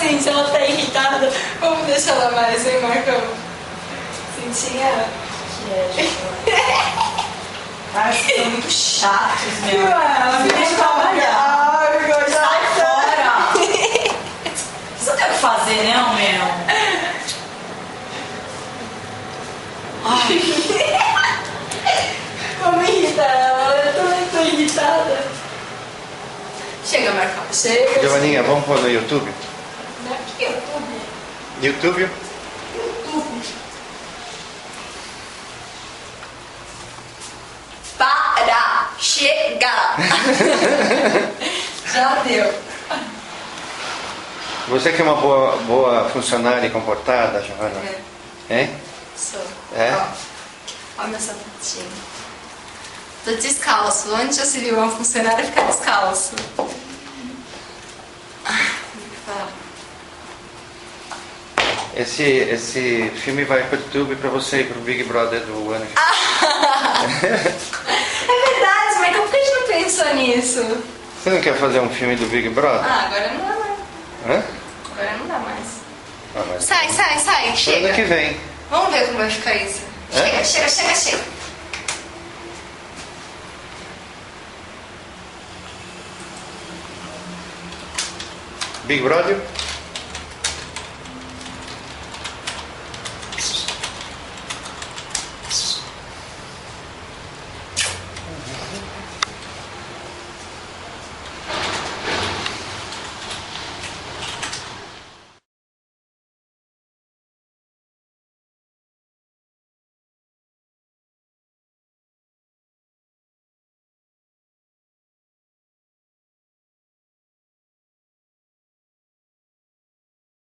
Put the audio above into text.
assim, se ela tá irritada, vamos deixar ela mais, hein, Marcão? Cintinha? Ai, vocês são muito chatos, meu. Ela Me deixa trabalhar. Sai fora. Você não tem o que fazer, não, meu. Vamos irritar ela, eu também tô irritada. Chega, Marcão, chega. Giovaninha, vamos pôr no YouTube? Não, que YouTube? YouTube? YouTube. Para! Chega! Já deu. Você que é uma boa funcionária e comportada, Giovana? Hein? Sou. É? Ó meu sapatinho. Tô descalço. Onde já se viu uma funcionária ficar descalço? Esse filme vai pro YouTube pra você e pro Big Brother do ano que É verdade, mas como que a gente não pensou nisso? Você não quer fazer um filme do Big Brother? Ah, agora não dá mais. Hã? Agora não dá mais. Ah, mas... Sai, sai, sai, Ano chega. que vem. Vamos ver como vai ficar isso. É? Chega. Big Brother?